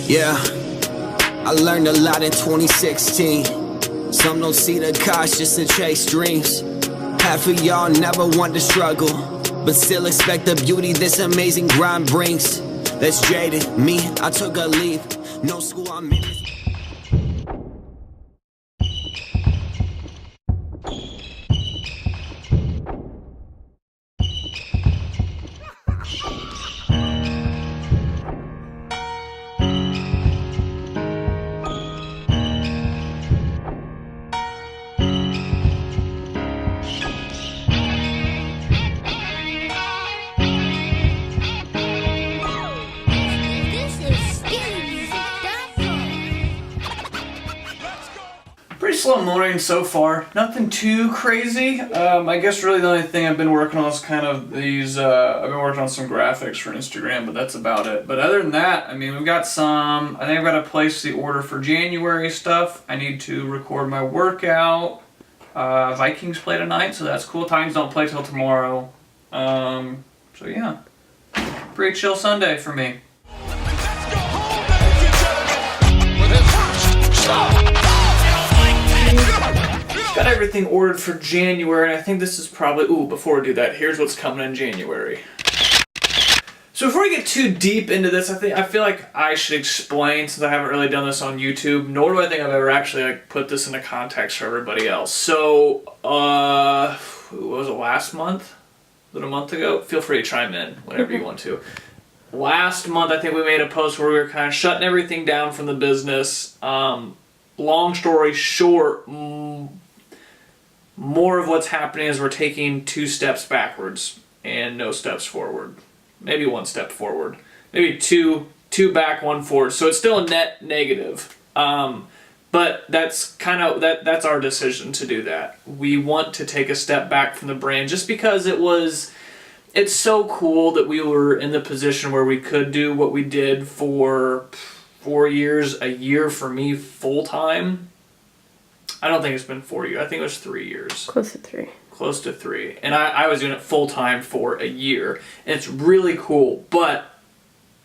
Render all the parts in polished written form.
Yeah, I learned a lot in 2016. Some don't see the cost just to chase dreams. Half of y'all never want to struggle, but still expect the beauty this amazing grind brings. That's jaded. Me, I took a leap. No school, I'm in this. Pretty slow morning so far. Nothing too crazy. I guess really the only thing I've been working on is kind of these, I've been working on some graphics for Instagram, but that's about it. But other than that, I mean, we've got some, I think I've got to place the order for January stuff. I need to record my workout. Vikings play tonight, so that's cool. Titans don't play till tomorrow. So yeah, pretty chill Sunday for me. Got everything ordered for January, and I think this is probably... Ooh, before we do that, here's what's coming in January. So before we get too deep into this, I feel like I should explain, since I haven't really done this on YouTube, nor do I think I've ever actually put this into context for everybody else. So, what was it, last month? Was it a month ago? Feel free to chime in whenever you want to. Last month, I think we made a post where we were kind of shutting everything down from the business. Long story short, more of what's happening is we're taking 2 steps backwards and no steps forward. Maybe 1 step forward. Maybe two back, 1 forward. So it's still a net negative. But that's kind of that's our decision to do that. We want to take a step back from the brand just because it's so cool that we were in the position where we could do what we did for 4 years, a year for me full time. I don't think it's been 4 years. I think it was 3 years. Close to 3. Close to 3. And I was doing it full time for a year. And it's really cool. But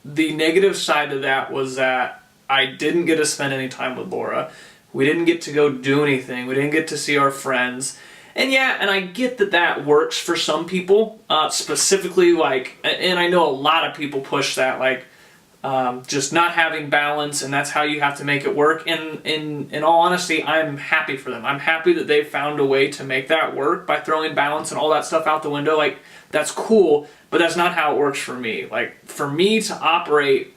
the negative side of that was that I didn't get to spend any time with Laura. We didn't get to go do anything. We didn't get to see our friends. And yeah, and I get that that works for some people. Specifically, and I know a lot of people push that, just not having balance, and that's how you have to make it work. And in all honesty, I'm happy for them. I'm happy that they found a way to make that work by throwing balance and all that stuff out the window. That's cool, but that's not how it works for me. For me to operate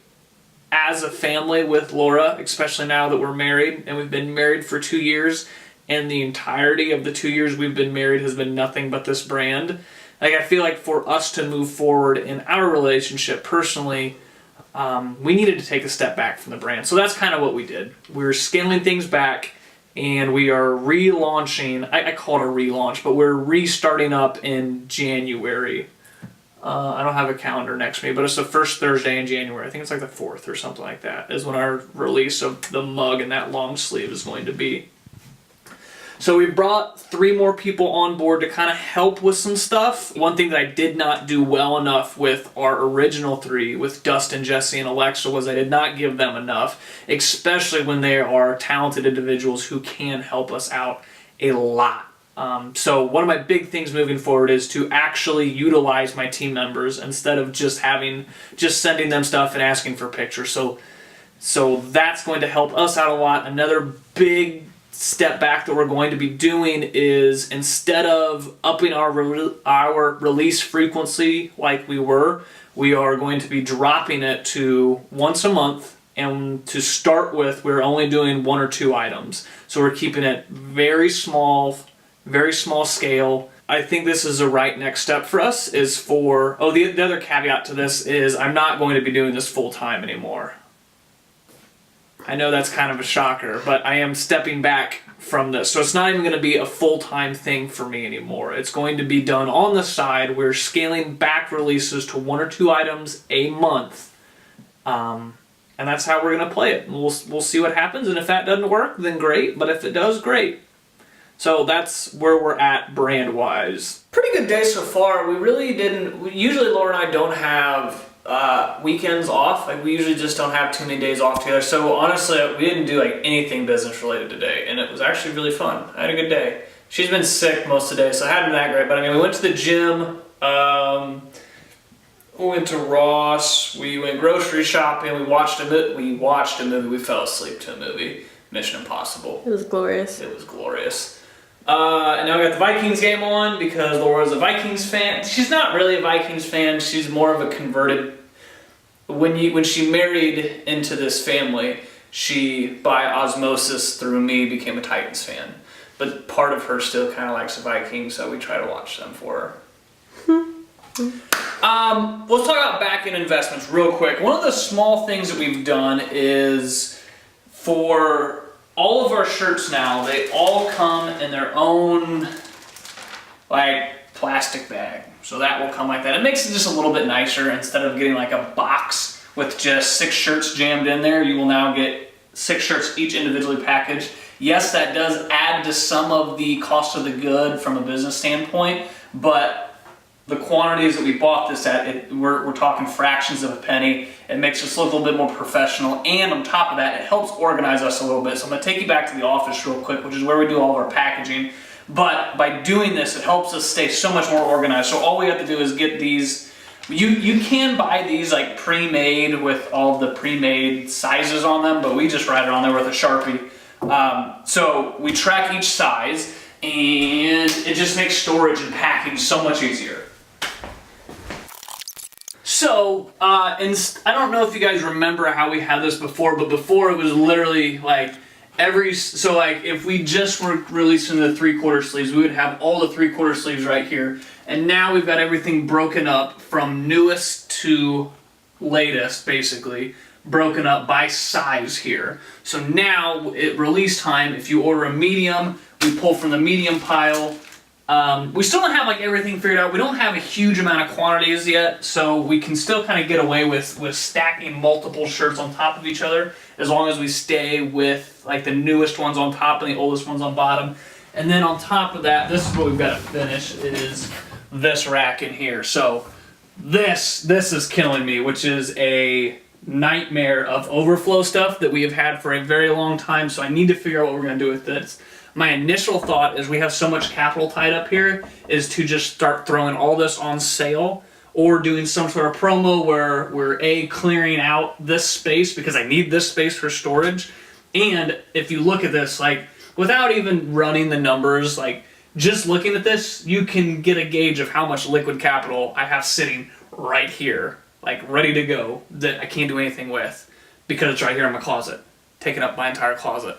as a family with Laura, especially now that we're married, and we've been married for 2 years, and the entirety of the 2 years we've been married has been nothing but this brand. I feel like for us to move forward in our relationship personally, we needed to take a step back from the brand. So that's kind of what we did. We're scaling things back, and we are relaunching. I call it a relaunch, but we're restarting up in January. I don't have a calendar next to me, but it's the first Thursday in January. I think it's the 4th or something like that is when our release of the mug and that long sleeve is going to be. So we brought 3 more people on board to kind of help with some stuff. One thing that I did not do well enough with our original 3, with Dustin, Jesse, and Alexa, was I did not give them enough, especially when they are talented individuals who can help us out a lot. So one of my big things moving forward is to actually utilize my team members instead of just sending them stuff and asking for pictures. So that's going to help us out a lot. Another big step back that we're going to be doing is, instead of upping our release frequency like we are going to be dropping it to once a month. And to start with, we're only doing 1 or 2 items. So we're keeping it very small scale. I think this is the right next step for us. The other caveat to this is I'm not going to be doing this full time anymore. I know that's kind of a shocker, but I am stepping back from this. So it's not even going to be a full-time thing for me anymore. It's going to be done on the side. We're scaling back releases to 1 or 2 items a month. And that's how we're going to play it. We'll see what happens, and if that doesn't work, then great. But if it does, great. So that's where we're at brand-wise. Pretty good day so far. We really didn't... Usually Laura and I don't have weekends off. Like, we usually just don't have too many days off together. So honestly, we didn't do like anything business related today, and it was actually really fun. I had a good day. She's been sick most of the day, so I hadn't been that great. But I mean, we went to the gym. We went to Ross. We went grocery shopping. We watched a movie. We fell asleep to a movie. Mission Impossible. It was glorious. It was glorious. And now we got the Vikings game on because Laura's a Vikings fan. She's not really a Vikings fan. She's more of a converted. When she married into this family, she, by osmosis through me, became a Titans fan. But part of her still kind of likes the Vikings, so we try to watch them for her. Let's talk about back-end investments real quick. One of the small things that we've done is for all of our shirts now, they all come in their own like plastic bag. So that will come like that. It makes it just a little bit nicer. Instead of getting like a box with just 6 shirts jammed in there, you will now get 6 shirts each individually packaged. Yes, that does add to some of the cost of the good from a business standpoint, but the quantities that we bought this at, we're talking fractions of a penny. It makes us look a little bit more professional, and on top of that, it helps organize us a little bit. So I'm going to take you back to the office real quick, which is where we do all of our packaging. But by doing this, it helps us stay so much more organized. So all we have to do is get these. You can buy these like pre-made with all the pre-made sizes on them, but we just write it on there with a Sharpie. So we track each size, and it just makes storage and packing so much easier. So, and I don't know if you guys remember how we had this before, but before it was literally like so like if we just were releasing the 3/4 sleeves, we would have all the 3/4 sleeves right here. And now we've got everything broken up from newest to latest, basically, broken up by size here. So now at release time, if you order a medium, we pull from the medium pile. We still don't have like everything figured out. We don't have a huge amount of quantities yet, so we can still kind of get away with stacking multiple shirts on top of each other as long as we stay with like the newest ones on top and the oldest ones on bottom. And then on top of that, this is what we've got to finish, is this rack in here. So this is killing me, which is a nightmare of overflow stuff that we have had for a very long time, so I need to figure out what we're going to do with this. My initial thought is we have so much capital tied up here is to just start throwing all this on sale or doing some sort of promo where we're clearing out this space because I need this space for storage. And if you look at this, like without even running the numbers, like just looking at this, you can get a gauge of how much liquid capital I have sitting right here, like ready to go, that I can't do anything with because it's right here in my closet, taking up my entire closet.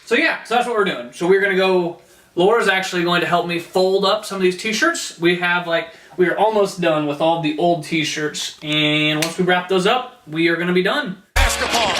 So yeah, so that's what we're doing. So we're gonna go, Laura's actually going to help me fold up some of these t-shirts. We are almost done with all the old t-shirts, and once we wrap those up, we are gonna be done. Basketball.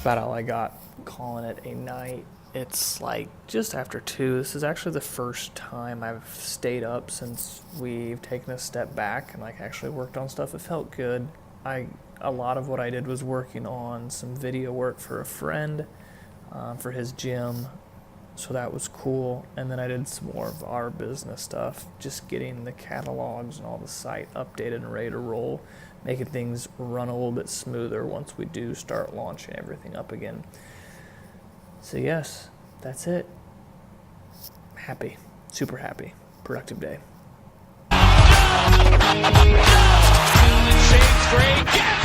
About all I got. Calling it a night. It's like just after 2. This is actually the first time I've stayed up since we've taken a step back and like actually worked on stuff. It felt good. A lot of what I did was working on some video work for a friend for his gym, so that was cool. And then I did some more of our business stuff, just getting the catalogs and all the site updated and ready to roll, making things run a little bit smoother once we do start launching everything up again. So yes, that's it. I'm happy. super happy. Productive day. Saves Gray.